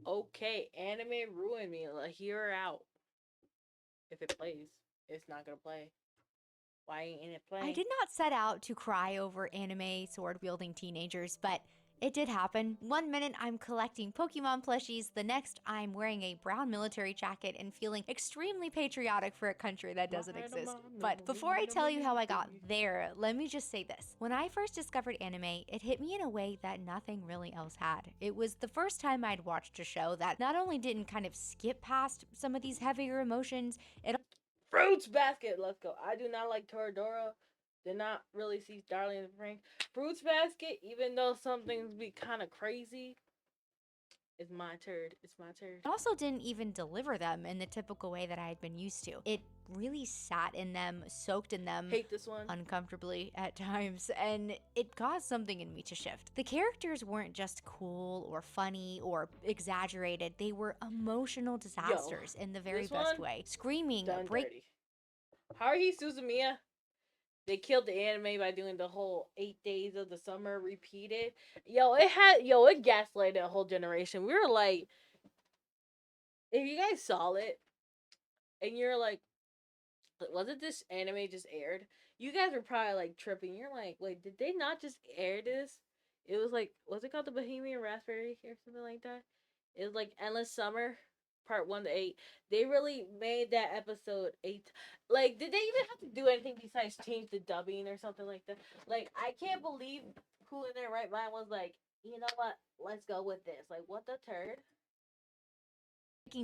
Okay, anime ruined me. Like, hear her out. If it plays, it's not gonna play. Why ain't it I playing? did not set out to cry over anime sword wielding teenagers, but it did happen. One minute I'm collecting Pokemon plushies, the next I'm wearing a brown military jacket and feeling extremely patriotic for a country that doesn't exist. But before I tell you how I got there, let me just say this. When I first discovered anime, it hit me in a way that nothing really else had. It was the first time I'd watched a show that not only didn't kind of skip past some of these heavier emotions, it Fruits basket, let's go. I do not like Toradora. Did not really see Darling in the Franxx. Fruits basket, even though some things be kind of crazy, it's my turd. It's my turd. also didn't even deliver them in the typical way that I had been used to. It really sat in them, soaked in them Hate this one. uncomfortably at times, and it caused something in me to shift. The characters weren't just cool or funny or exaggerated, they were emotional Yo, disasters in the very this best one way. Screaming, done breaking dirty. Haruhi Suzumiya. They killed the anime by doing the whole 8 days of the summer repeated. It gaslighted a whole generation. We were like, if you guys saw it and you're like, wasn't this anime just aired? You guys were probably like tripping. You're like, wait, did they not just air this? It was like, what's it called, the Bohemian Raspberry or something like that? It was like Endless Summer, part 1 to 8. They really made that episode 8. Like, did they even have to do anything besides change the dubbing or something like that? Like, I can't believe who in their right mind was like, you know what? Let's go with this. Like, what the turd?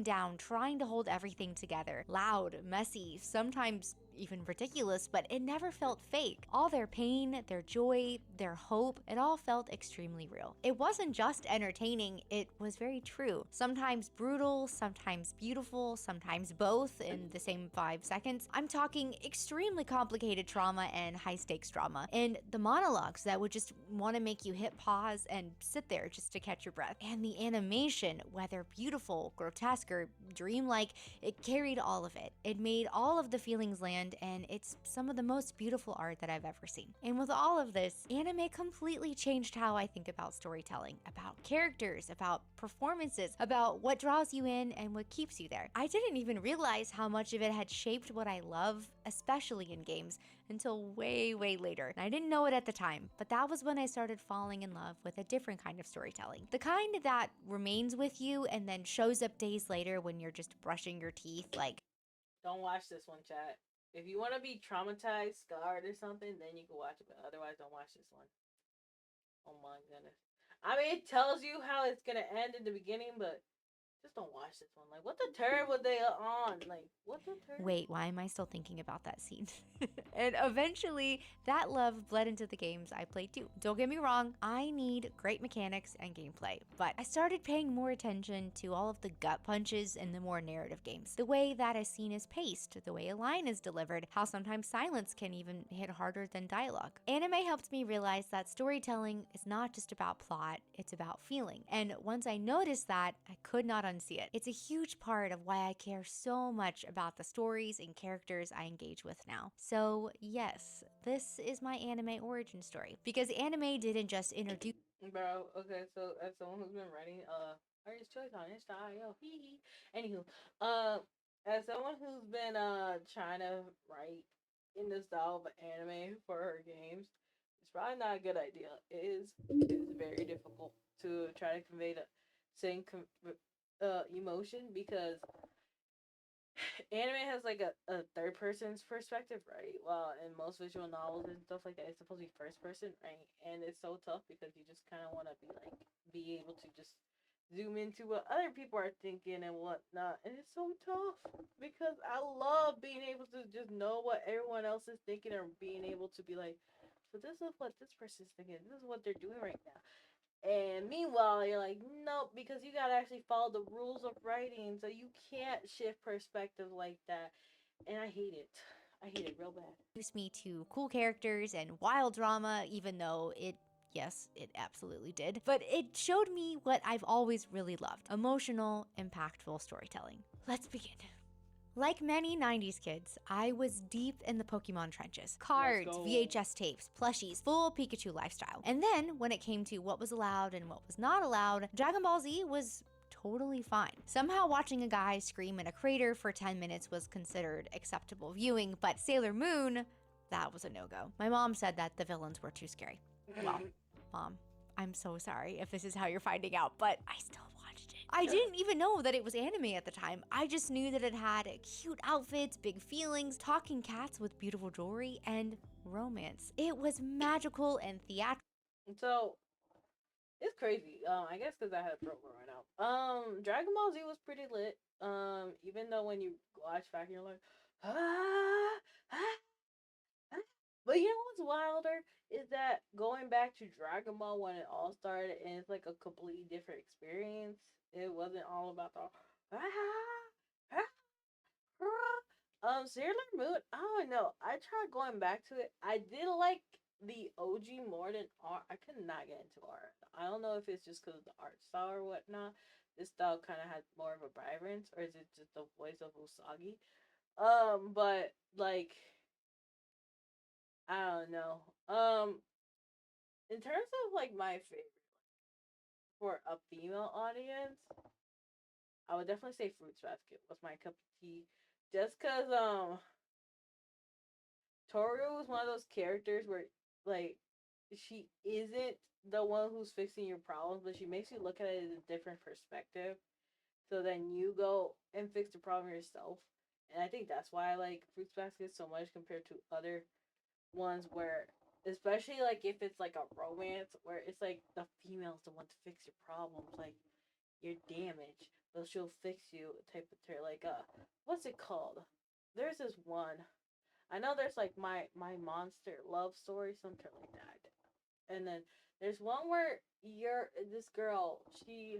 down, trying to hold everything together. Loud, messy, sometimes even ridiculous, but it never felt fake. All their pain, their joy, their hope, it all felt extremely real. It wasn't just entertaining, it was very true. Sometimes brutal, sometimes beautiful, sometimes both in the same 5 seconds. I'm talking extremely complicated trauma and high stakes drama. And the monologues that would just want to make you hit pause and sit there just to catch your breath. And the animation, whether beautiful, grotesque, or dreamlike, it carried all of it. It made all of the feelings land, and it's some of the most beautiful art that I've ever seen. And with all of this, anime completely changed how I think about storytelling, about characters, about performances, about what draws you in and what keeps you there. I didn't even realize how much of it had shaped what I love, especially in games, until way, way later. And I didn't know it at the time, but that was when I started falling in love with a different kind of storytelling. The kind that remains with you and then shows up days later when you're just brushing your teeth, like, Don't watch this one, chat. If you want to be traumatized, scarred, or something, then you can watch it. But otherwise, don't watch this one. Oh my goodness. I mean, it tells you how it's gonna end in the beginning, but just don't watch this one. Like, what the turd were they on? Like, what the turd? wait, why am I still thinking about that scene? And eventually, that love bled into the games I played too. Don't get me wrong, I need great mechanics and gameplay, but I started paying more attention to all of the gut punches in the more narrative games. The way that a scene is paced, the way a line is delivered, how sometimes silence can even hit harder than dialogue. Anime helped me realize that storytelling is not just about plot, it's about feeling. And once I noticed that, I could not unsee it. It's a huge part of why I care so much about the stories and characters I engage with now. So, yes, this is my anime origin story. Because anime didn't just introduce Bro, okay, so as someone who's been writing artist choice on Insta.io, hee hee. Anywho, as someone who's been trying to write in the style of anime for her games, it's probably not a good idea. It is very difficult to try to convey the same emotion because anime has like a third person's perspective, right? Well, in most visual novels and stuff like that, it's supposed to be first person, right? And it's so tough because you just kind of want to be able to just zoom into what other people are thinking and whatnot. And it's so tough because I love being able to just know what everyone else is thinking or being able to be like, so this is what this person's thinking. This is what they're doing right now. And meanwhile, you're like, nope, because you gotta actually follow the rules of writing, so you can't shift perspective like that. And I hate it. I hate it real bad. me to cool characters and wild drama, even though it yes, it absolutely did. But it showed me what I've always really loved emotional, impactful storytelling. Let's begin. Like many 90s kids, I was deep in the Pokemon trenches. Let's Cards, go. VHS tapes, plushies, full Pikachu lifestyle. And then, when it came to what was allowed and what was not allowed, Dragon Ball Z was totally fine. Somehow, watching a guy scream in a crater for 10 minutes was considered acceptable viewing, but Sailor Moon, that was a no go. My mom said that the villains were too scary. Well, Mom, I'm so sorry if this is how you're finding out, but I still watched it. I didn't even know that it was anime at the time. I just knew that it had cute outfits, big feelings, talking cats with beautiful jewelry, and romance. It was magical and theatrical. So it's crazy. I guess because I had a throat growing up. Dragon Ball Z was pretty lit. Even though when you watch back, you're like, ah, ah, ah. But you know what's wilder is that going back to Dragon Ball when it all started, and it's like a completely different experience. It wasn't all about the ah, ah, Sailor Moon. I don't know. I tried going back to it. I did like the OG more than art. I could not get into art. I don't know if it's just because of the art style or whatnot. This style kind of had more of a vibrance, or is it just the voice of Usagi? But like I don't know. In terms of like my favorite for a female audience, I would definitely say Fruits Basket was my cup of tea. Just cause Toru is one of those characters where like she isn't the one who's fixing your problems, but she makes you look at it in a different perspective. So then you go and fix the problem yourself. And I think that's why I like Fruits Basket so much compared to other ones where especially like if it's like a romance where it's like the female's the one to fix your problems, like you're damaged, but she'll fix you type of terror. Like what's it called? There's this one I know there's like my monster love story, something like that. And then there's one where you're this girl, she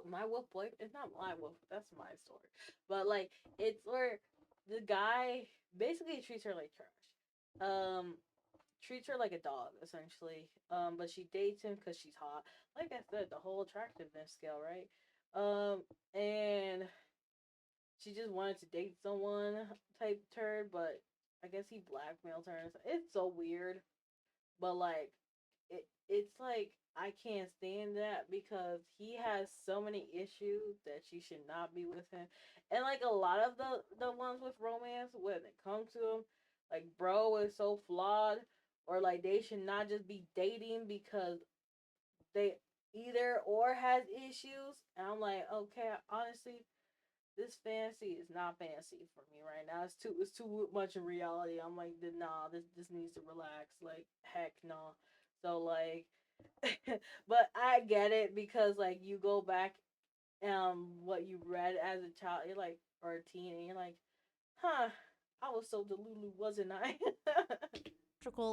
my wolf boy it's not my wolf, that's my story. But like it's where the guy basically treats her like trash. Treats her like a dog essentially. But she dates him because she's hot. Like I said, the whole attractiveness scale, right? And she just wanted to date someone type turd, but I guess he blackmailed her. It's so weird, but like it's like I can't stand that because he has so many issues that she should not be with him, and like a lot of the ones with romance when it comes to him, like bro is so flawed, or like they should not just be dating because they either or has issues, and I'm like okay, honestly this fantasy is not fantasy for me right now. It's too much in reality. I'm like, nah, this needs to relax. Like, heck no. Nah. So like, but I get it because like you go back, what you read as a child, you're like, or a teen, and you're like, huh, I was so delulu, wasn't I?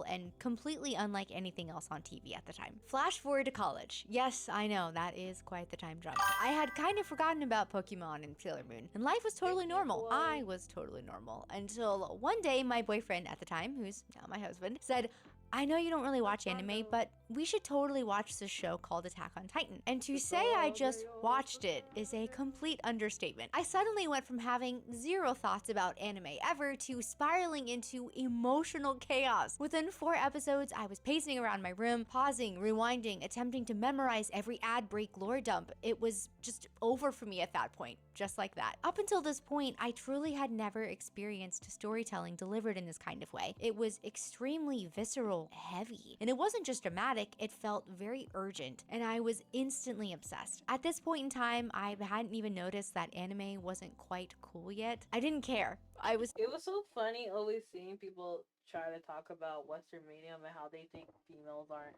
And completely unlike anything else on TV at the time. Flash forward to college. Yes, I know, that is quite the time jump. I had kind of forgotten about Pokemon and Sailor Moon, and life was totally normal. I was totally normal until one day my boyfriend at the time, who's now my husband, said, I know you don't really watch anime, but we should totally watch this show called Attack on Titan. And to say I just watched it is a complete understatement. I suddenly went from having zero thoughts about anime ever to spiraling into emotional chaos. Within 4 episodes, I was pacing around my room, pausing, rewinding, attempting to memorize every ad break lore dump. It was just over for me at that point, just like that. Up until this point, I truly had never experienced storytelling delivered in this kind of way. It was extremely visceral, heavy, and it wasn't just dramatic, it felt very urgent, and I was instantly obsessed. At this point in time, I hadn't even noticed that anime wasn't quite cool yet. I didn't care. It was so funny always seeing people try to talk about Western medium and how they think females aren't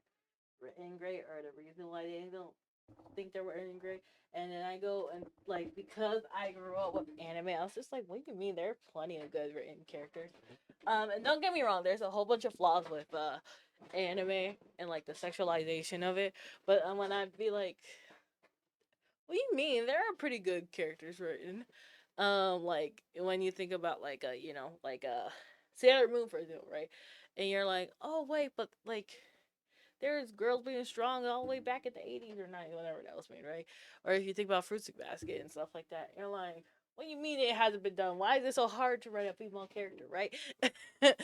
written great or the reason why they don't think they were written great. And then I go and like because I grew up with anime, I was just like, what do you mean? There are plenty of good written characters. And don't get me wrong, there's a whole bunch of flaws with anime and like the sexualization of it. But when I'd be like, what do you mean? There are pretty good characters written. Like when you think about like a like a Sailor Moon for example, right? And you're like, oh wait, but like there's girls being strong all the way back in the 80s or 90s, whatever that was made, right? Or if you think about Fruits Basket and stuff like that, you're like, what do you mean it hasn't been done? Why is it so hard to write a female character, right? And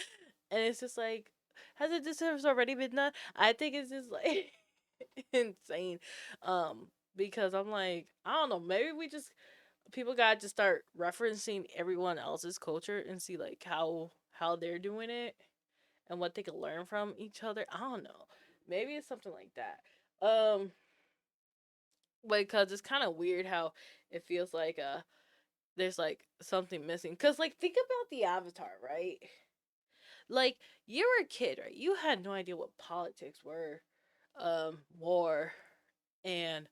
it's just like, has it just already been done? I think it's just like insane. because I'm like, I don't know, maybe we just people got to start referencing everyone else's culture and see like how they're doing it and what they can learn from each other. I don't know. Maybe it's something like that. Because it's kind of weird how it feels like there's like something missing. Cause like think about the Avatar, right? Like you were a kid, right? You had no idea what politics were, war, and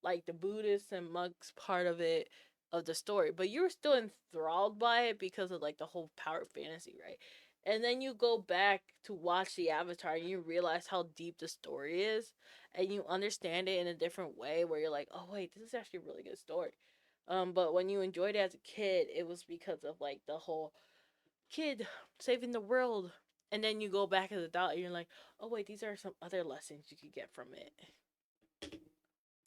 like the Buddhist and monks part of it of the story, but you were still enthralled by it because of like the whole power fantasy, right? And then you go back to watch the Avatar and you realize how deep the story is and you understand it in a different way where you're like, "Oh wait, this is actually a really good story." But when you enjoyed it as a kid, it was because of like the whole kid saving the world. And then you go back as an adult and you're like, "Oh wait, these are some other lessons you could get from it."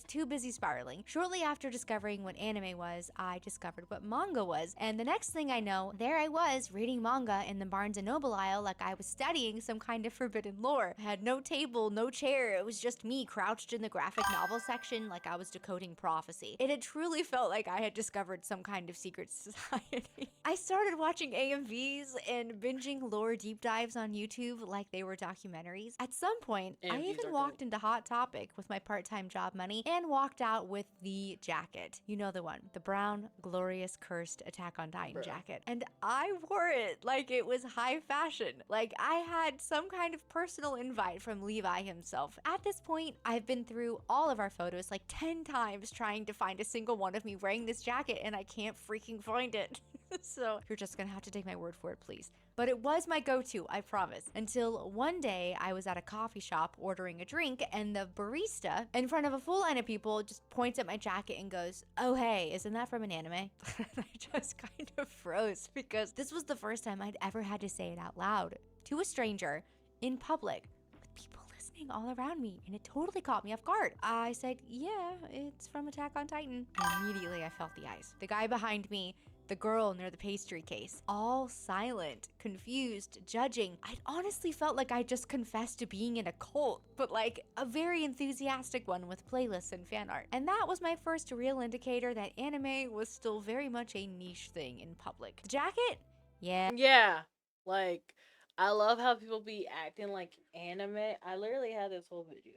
Too busy spiraling. Shortly after discovering what anime was, I discovered what manga was. And the next thing I know, there I was reading manga in the Barnes& and Noble aisle like I was studying some kind of forbidden lore. I had no table, no chair. It was just me crouched in the graphic novel section like I was decoding prophecy. It had truly felt like I had discovered some kind of secret society. I started watching AMVs and binging lore deep dives on YouTube like they were documentaries. At some point, I And these even are walked dope. into Hot Topic with my part-time job money and walked out with the jacket. You know the one, the brown, glorious, cursed Attack on Titan Bro. jacket. And I wore it like it was high fashion. Like I had some kind of personal invite from Levi himself. At this point, I've been through all of our photos like 10 times trying to find a single one of me wearing this jacket and I can't freaking find it. So you're just gonna have to take my word for it, please. But it was my go-to, I promise. Until one day I was at a coffee shop ordering a drink and the barista in front of a full line of people just points at my jacket and goes, "Oh hey, isn't that from an anime?" And I just kind of froze because this was the first time I'd ever had to say it out loud to a stranger in public with people listening all around me, and it totally caught me off guard. I said, "Yeah, it's from Attack on Titan." And immediately I felt the ice. The guy behind me, the girl near the pastry case, all silent, confused, judging. I'd honestly felt like I just confessed to being in a cult, but like a very enthusiastic one with playlists and fan art. And that was my first real indicator that anime was still very much a niche thing in public. The jacket? Yeah. Yeah. Like, I love how people be acting like anime. I literally had this whole video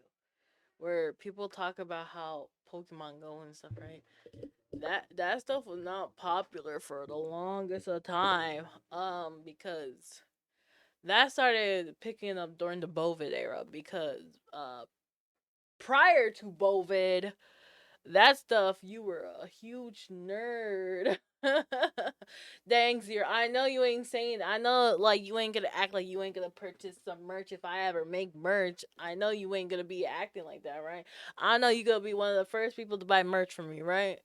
where people talk about how Pokemon Go and stuff, right? That stuff was not popular for the longest of time. Because that started picking up during the Bovid era because prior to Bovid, that stuff, you were a huge nerd. Dang, Zero. I know you ain't saying. I know, like, you ain't gonna act like you ain't gonna purchase some merch if I ever make merch. I know you ain't gonna be acting like that, right? I know you gonna be one of the first people to buy merch from me, right?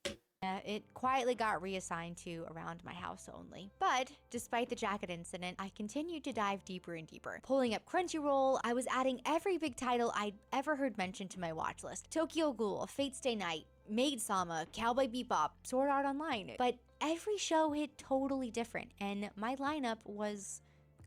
It quietly got reassigned to around my house only. But despite the jacket incident, I continued to dive deeper and deeper. Pulling up Crunchyroll, I was adding every big title I'd ever heard mentioned to my watch list. Tokyo Ghoul, Fate Stay Night, Maid Sama, Cowboy Bebop, Sword Art Online. But every show hit totally different, and my lineup was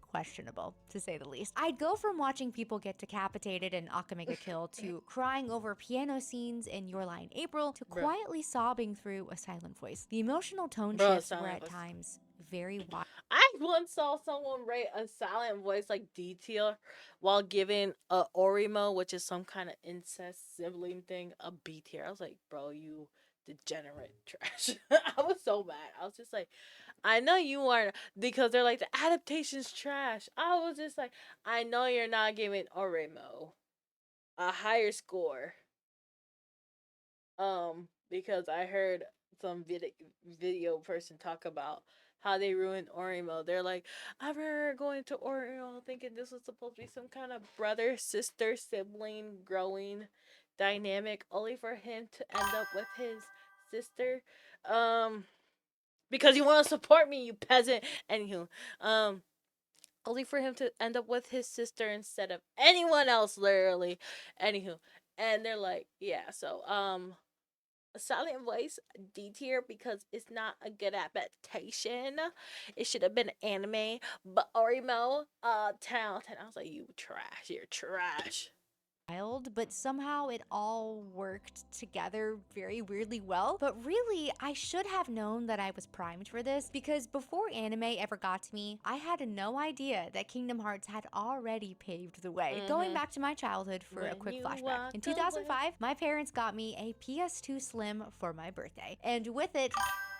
questionable, to say the least. I'd go from watching people get decapitated in Akamega Kill to crying over piano scenes in Your Line April to Bro, quietly sobbing through A Silent Voice. The emotional tone bro, shifts were silent at voice. times very wild. I once saw someone rate a silent voice like D tier while giving a Orimo, which is some kind of incest sibling thing, a B tier. I was like, bro, you degenerate trash. I was so mad. I was just like, I know you aren't, because they're like the adaptation's trash. I was just like, I know you're not giving Oremo a higher score. Because I heard some video person talk about how they ruined Oremo. They're like, I remember going to Oremo thinking this was supposed to be some kind of brother, sister, sibling growing dynamic, only for him to end up with his sister. Um, because you want to support me, you peasant. Anywho, um, only for him to end up with his sister instead of anyone else, literally. Anywho, and they're like, yeah, so Silent Voice D tier because it's not a good adaptation. It should have been anime, but Orimo, 10 out of 10. I was like, you trash, you're trash. child, but somehow it all worked together very weirdly well. But really, I should have known that I was primed for this because before anime ever got to me, I had no idea that Kingdom Hearts had already paved the way. Going Mm-hmm. back to my childhood for a When quick you flashback. walk In away. 2005, my parents got me a PS2 Slim for my birthday, and with it,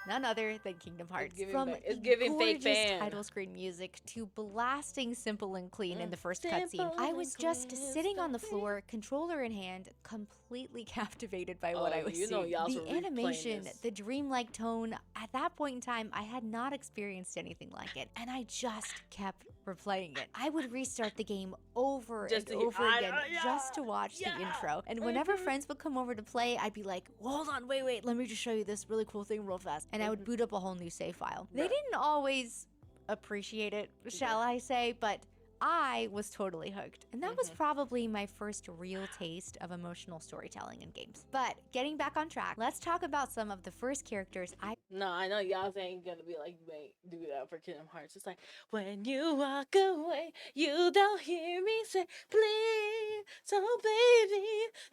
none other than Kingdom Hearts. From It's the giving fake gorgeous fan. title screen music to blasting Simple and Clean in the first cutscene, Simple I and was just clean is sitting the on the way. floor, controller in hand, completely captivated by what Oh, I was you know seeing. y'all The were replaying animation, this. the dreamlike tone, at that point in time, I had not experienced anything like it, and I just kept replaying it. I would restart the game over Just and to hear, over again yeah, just to watch the yeah. intro. And whenever friends would come over to play, I'd be like, well, hold on, wait, let me just show you this really cool thing real fast. And I would boot up a whole new save file. They Bruh. didn't always appreciate it, shall I say, but I was totally hooked. And that was probably my first real taste of emotional storytelling in games. But getting back on track, let's talk about some of the first characters I No, I know y'all ain't gonna be like, you ain't do that for Kingdom Hearts. It's like, when you walk away, you don't hear me say, please. So, baby,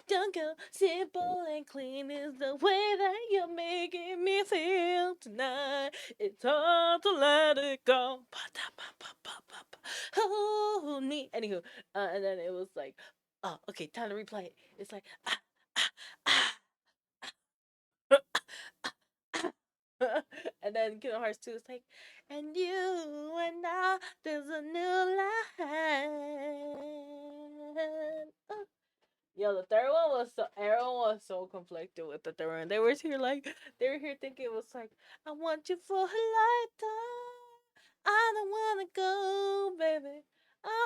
don't go. Simple and clean is the way that you're making me feel tonight. It's hard to let it go. Hold me. Anywho, and then it was like, oh, okay, time to replay it. It's like, ah, ah, and then Kingdom Hearts 2 is like, and you and I, there's a new line. Yo, the third one was so everyone was so conflicted with the third one. They were here thinking it was like, I want you for a lifetime. I don't wanna go, baby.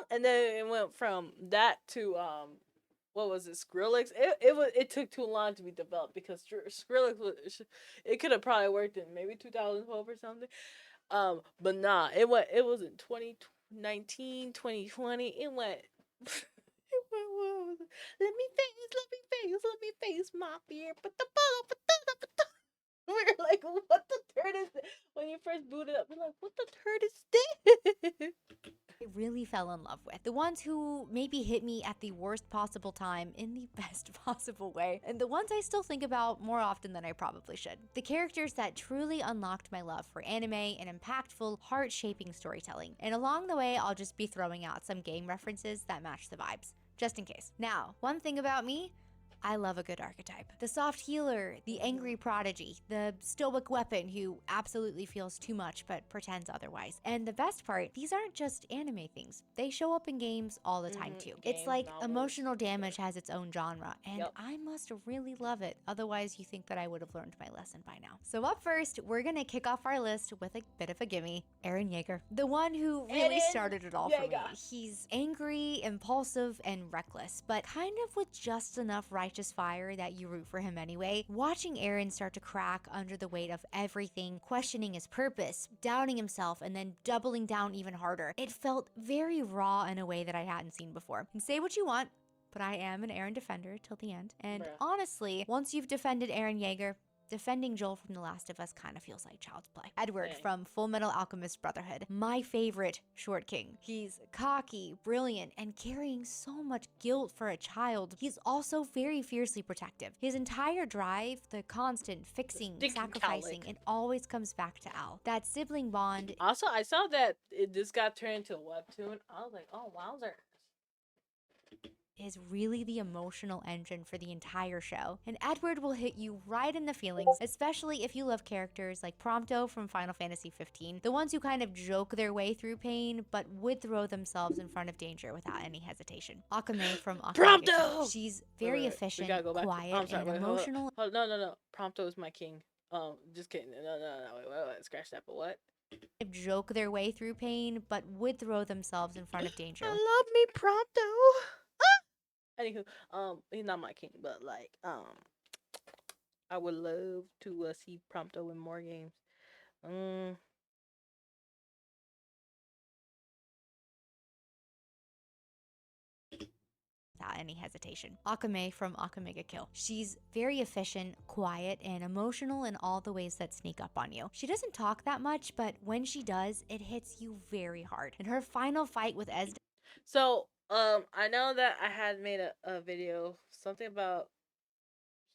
And then it went from that to what was it, Skrillex? It took too long to be developed because Skrillex was, it could have probably worked in maybe 2012 or something. But nah, it was in 2019, 2020. It went. It went, what was it? Let me face my fear. We were like, what the turd is this? When you first booted up, we're like, what the turd is this? really fell in love with. The ones who maybe hit me at the worst possible time in the best possible way, and the ones I still think about more often than I probably should. The characters that truly unlocked my love for anime and impactful, heart-shaping storytelling. And along the way, I'll just be throwing out some game references that match the vibes, just in case. Now, one thing about me, I love a good archetype. The soft healer, the angry prodigy, the stoic weapon who absolutely feels too much but pretends otherwise. And the best part, these aren't just anime things. They show up in games all the time too. It's Games, like novels. emotional damage has its own genre, and Yep. I must really love it. Otherwise, you think that I would have learned my lesson by now. So up first, we're gonna kick off our list with a bit of a gimme, Eren Yeager. The one who really Eren started it all for me. Yeager. He's angry, impulsive, and reckless, but kind of with just enough righteous fire that you root for him anyway. Watching Eren start to crack under the weight of everything, questioning his purpose, doubting himself, and then doubling down even harder, it felt very raw in a way that I hadn't seen before. And say what you want, but I am an Eren defender till the end. And Bruh. honestly, once you've defended Eren Yeager, defending Joel from The Last of Us kind of feels like child's play. Edward Dang. from Full Metal Alchemist Brotherhood, my favorite short king. He's cocky, brilliant, and carrying so much guilt for a child. He's also very fiercely protective. His entire drive, the constant fixing, Stinking sacrificing, cowlick. it always comes back to Al. That sibling bond Also, I saw that this got turned into a webtoon. I was like, oh, wowzer. is really the emotional engine for the entire show. And Edward will hit you right in the feelings, especially if you love characters like Prompto from Final Fantasy 15, the ones who kind of joke their way through pain, but would throw themselves in front of danger without any hesitation. Akame from Akame ga Kill. Prompto! She's very We efficient, gotta go back. quiet, I'm sorry, and wait, emotional. No. Prompto is my king. Just kidding. No. Wait. Scratch that. But what? Joke their way through pain, but would throw themselves in front of danger. I love me Prompto. Anywho, he's not my king, but like, I would love to see Prompto in more games. Without any hesitation. Akame from Akame ga Kill. She's very efficient, quiet, and emotional in all the ways that sneak up on you. She doesn't talk that much, but when she does, it hits you very hard. In her final fight with Ezda, So I know that I had made a video something about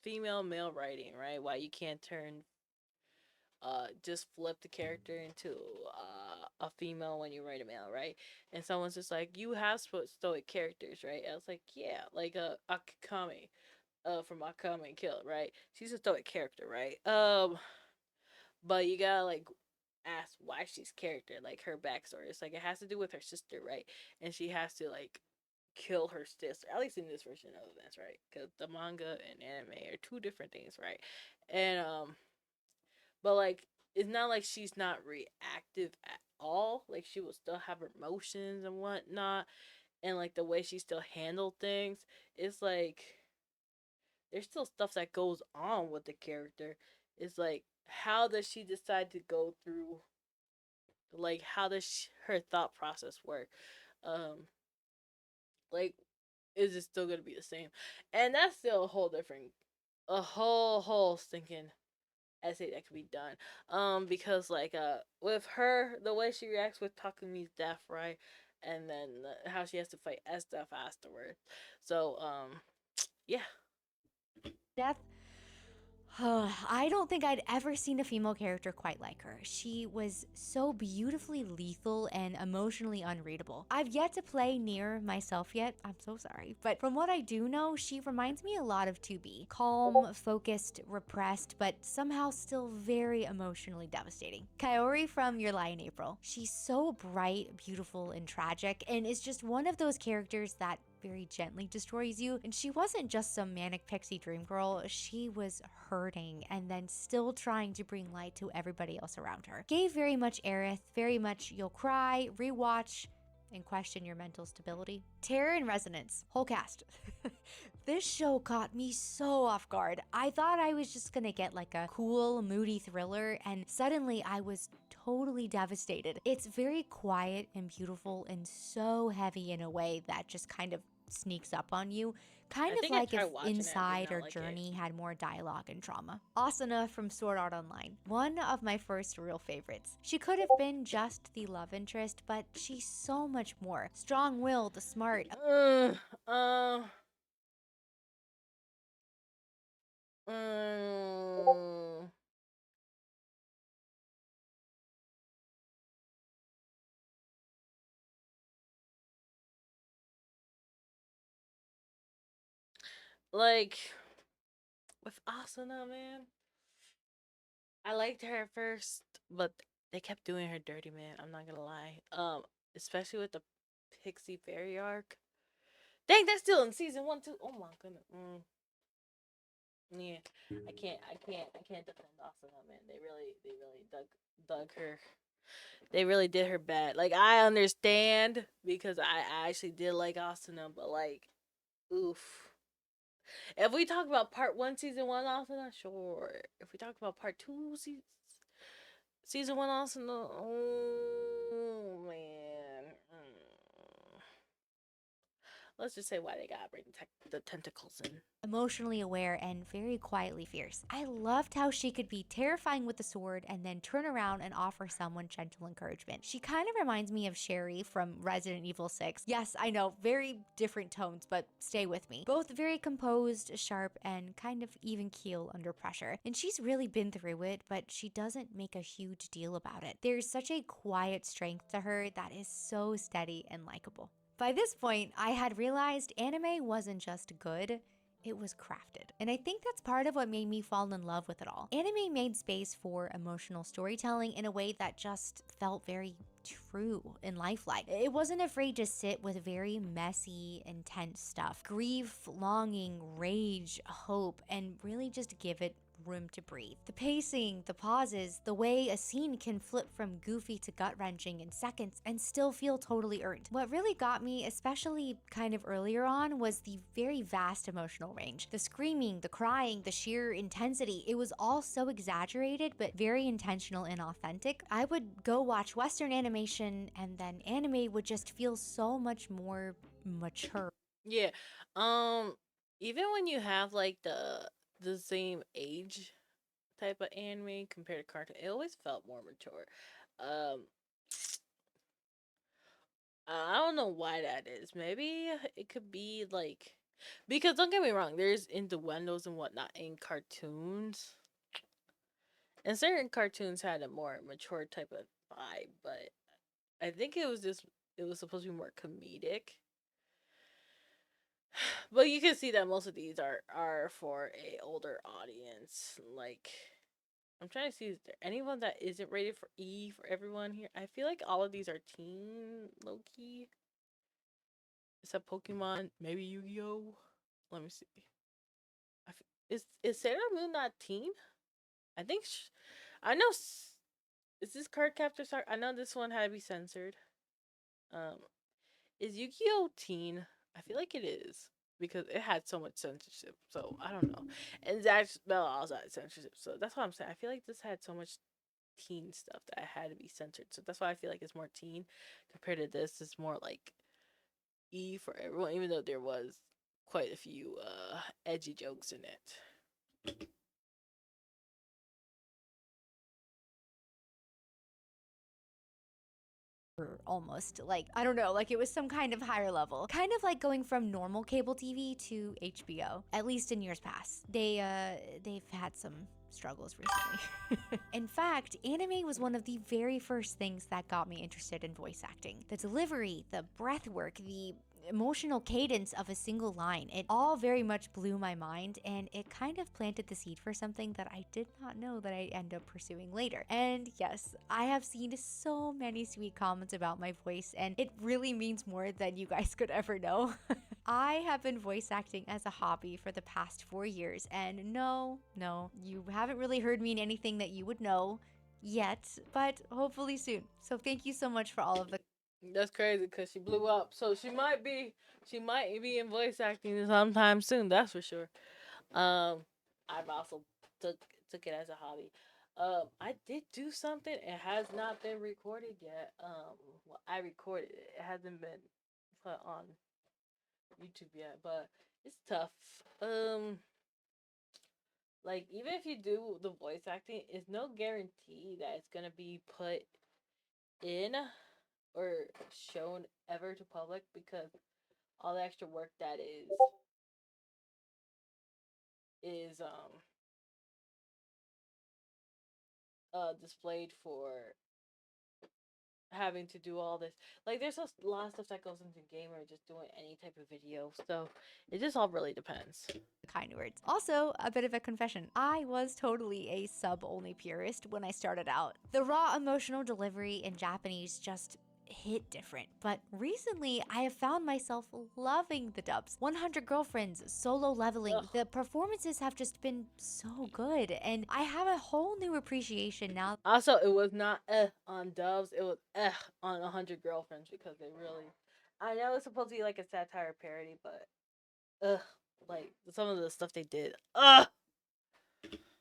female male writing, right? Why you can't turn just flip the character into a female when you write a male, right? And someone's just like, you have stoic characters, right? I was like, yeah, like Akame, from Akame Kill, right? She's a stoic character, right? But you gotta like ask why she's character, like her backstory. It's like it has to do with her sister, right? And she has to like kill her sister, at least in this version of events, right? Because the manga and anime are two different things, right? And but like it's not like she's not reactive at all. Like she will still have emotions and whatnot, and like the way she still handled things, it's like there's still stuff that goes on with the character. It's like how does she decide to go through, like how does her thought process work? Um, like is it still gonna be the same? And that's still a whole different, a whole stinking essay that could be done. Because like with her, the way she reacts with Takumi's death, right, and then how she has to fight S stuff afterwards. So yeah. Death. I don't think I'd ever seen a female character quite like her. She was so beautifully lethal and emotionally unreadable. I've yet to play near myself yet, I'm so sorry, but from what I do know, she reminds me a lot of 2B. Calm, focused, repressed, but somehow still very emotionally devastating. Kaori from Your Lie in April. She's so bright, beautiful, and tragic, and is just one of those characters that very gently destroys you. And she wasn't just some manic pixie dream girl, she was hurting and then still trying to bring light to everybody else around her. Gave very much Aerith, very much you'll cry, rewatch, and question your mental stability. Terror and Resonance, whole cast. This show caught me so off guard. I thought I was just gonna get like a cool, moody thriller, and suddenly I was totally devastated. It's very quiet and beautiful and so heavy in a way that just kind of sneaks up on you. Kind I of think I like tried if watching it. I did Inside not or like it. Journey had more dialogue and trauma. Asuna from Sword Art Online, one of my first real favorites. She could have been just the love interest, but she's so much more. Strong-willed, smart. Uh, uh, um, like with Asuna, man, I liked her at first, but they kept doing her dirty, man. I'm not gonna lie. Especially with the Pixie Fairy arc. Dang, that's still in season one too. Oh my goodness. Yeah, I can't defend Asuna, man. They really dug her. They really did her bad. Like I understand because I actually did like Asuna, but like, oof. If we talk about part one, season one, Asuna, sure. If we talk about part two, season one, Asuna, oh man. Let's just say why they gotta bring the tentacles in. Emotionally aware and very quietly fierce. I loved how she could be terrifying with the sword and then turn around and offer someone gentle encouragement. She kind of reminds me of Sherry from Resident Evil 6. Yes, I know, very different tones, but stay with me. Both very composed, sharp, and kind of even keel under pressure. And she's really been through it, but she doesn't make a huge deal about it. There's such a quiet strength to her that is so steady and likable. By this point, I had realized anime wasn't just good, it was crafted. And I think that's part of what made me fall in love with it all. Anime made space for emotional storytelling in a way that just felt very true and lifelike. It wasn't afraid to sit with very messy, intense stuff. Grief, longing, rage, hope, and really just give it room to breathe. The pacing, the pauses, the way a scene can flip from goofy to gut wrenching in seconds and still feel totally earned. What really got me, especially kind of earlier on, was the very vast emotional range. The screaming, the crying, the sheer intensity, it was all so exaggerated but very intentional and authentic. I would go watch Western animation and then anime would just feel so much more mature. Yeah. Um. Even when you have like the same age type of anime compared to cartoon, it always felt more mature. Um. I don't know why that is. Maybe it could be like because don't get me wrong, there's innuendos and whatnot in cartoons, and certain cartoons had a more mature type of vibe. But I think it was supposed to be more comedic. But you can see that most of these are for a older audience. Like I'm trying to see is there anyone that isn't rated for E for everyone here? I feel like all of these are teen low key. Except Pokemon, maybe Yu-Gi-Oh. Let me see. Is Sailor Moon not teen? I think I know. Is this card captor? Sorry, I know this one had to be censored. Um, is Yu-Gi-Oh teen? I feel like it is because it had so much censorship. So I don't know. And Zack Bell also had censorship. So that's what I'm saying. I feel like this had so much teen stuff that it had to be censored. So that's why I feel like it's more teen compared to this. It's more like E for everyone, even though there was quite a few edgy jokes in it. Almost like, I don't know, like it was some kind of higher level, kind of like going from normal cable TV to HBO, at least in years past. They've had some struggles recently. In fact, anime was one of the very first things that got me interested in voice acting. The delivery, the breath work, the emotional cadence of a single line, it all very much blew my mind, and it kind of planted the seed for something that I did not know that I end up pursuing later. And yes, I have seen so many sweet comments about my voice, and it really means more than you guys could ever know. I have been voice acting as a hobby for the past 4 years, and no, you haven't really heard me in anything that you would know yet, but hopefully soon. So thank you so much for all of the That's crazy because she blew up, so she might be in voice acting sometime soon. That's for sure. I've also took took it as a hobby. I did do something. It has not been recorded yet. Well, I recorded it. It hasn't been put on YouTube yet, but it's tough. Like even if you do the voice acting, it's no guarantee that it's gonna be put in or shown ever to public because all the extra work that is displayed for having to do all this. Like there's a lot of stuff that goes into gamer just doing any type of video. So it just all really depends. kind words. Also, a bit of a confession. I was totally a sub-only purist when I started out. The raw emotional delivery in Japanese just hit different. But recently, I have found myself loving the dubs. 100 Girlfriends, Solo Leveling, Ugh. the performances have just been so good, and I have a whole new appreciation now. Also, it was not on Doves. It was on 100 Girlfriends because they really. I know it's supposed to be like a satire parody, but like some of the stuff they did,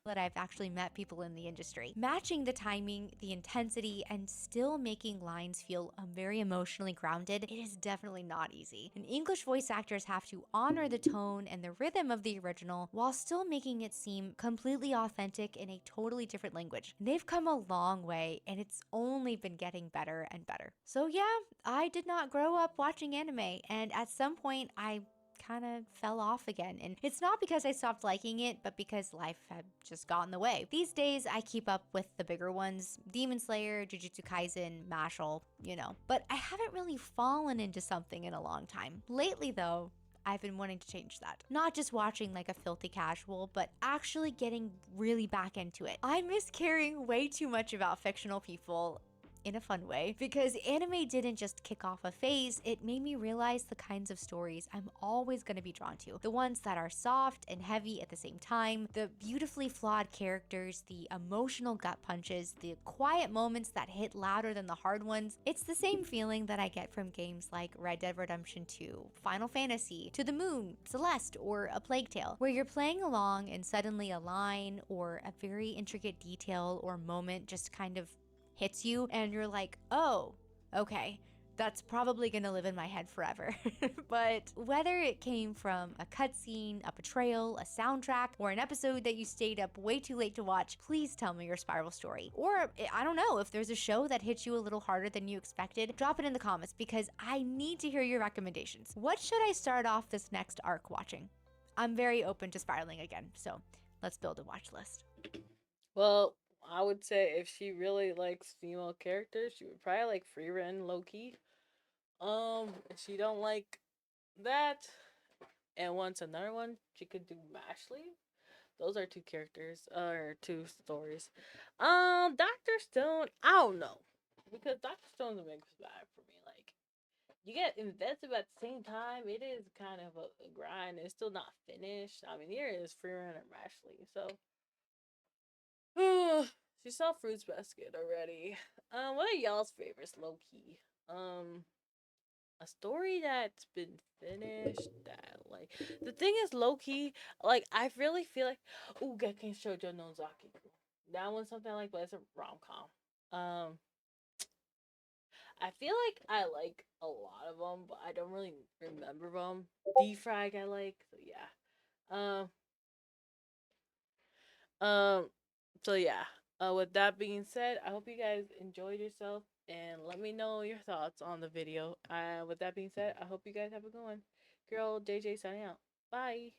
That I've actually met people in the industry. Matching the timing, the intensity, and still making lines feel very emotionally grounded, it is definitely not easy. And English voice actors have to honor the tone and the rhythm of the original while still making it seem completely authentic in a totally different language. And they've come a long way, and it's only been getting better and better. So yeah, I did not grow up watching anime, and at some point I kind of fell off again. And it's not because I stopped liking it, but because life had just got in the way. These days, I keep up with the bigger ones: Demon Slayer, Jujutsu Kaisen, Mashal, you know. But I haven't really fallen into something in a long time. Lately, though, I've been wanting to change that. Not just watching like a filthy casual, but actually getting really back into it. I miss caring way too much about fictional people in a fun way, because anime didn't just kick off a phase, it made me realize the kinds of stories I'm always going to be drawn to. The ones that are soft and heavy at the same time, the beautifully flawed characters, the emotional gut punches, the quiet moments that hit louder than the hard ones. It's the same feeling that I get from games like Red Dead Redemption 2, Final Fantasy, To the Moon, Celeste, or A Plague Tale, where you're playing along and suddenly a line or a very intricate detail or moment just kind of hits you and you're like, oh, okay, That's probably gonna live in my head forever. But whether it came from a cutscene, a betrayal, a soundtrack, or an episode that you stayed up way too late to watch, please tell me your spiral story. Or, I don't know, if there's a show that hit you a little harder than you expected, drop it in the comments because I need to hear your recommendations. What should I start off this next arc watching? I'm very open to spiraling again, so let's build a watch list. Well, I would say if she really likes female characters, she would probably like Freera and Loki. If she don't like that and wants another one, she could do Mashley. Those are two characters or two stories. Doctor Stone, I don't know because Doctor Stone's a mixed bag for me. Like you get invested at the same time. It is kind of a grind. It's still not finished. I mean, here is Freerun and Mashley. So, she saw Fruits Basket already. What are y'all's favorites, low key? Um, a story that's been finished that like the thing is low key like I really feel like Geken Shoujo no Zaki. That one's something I like, but it's a rom com. I feel like I like a lot of them, but I don't really remember them. Defrag I like, so yeah. Um, um, so yeah. With that being said, I hope you guys enjoyed yourself and let me know your thoughts on the video. With that being said, I hope you guys have a good one. Girl JJ signing out. Bye.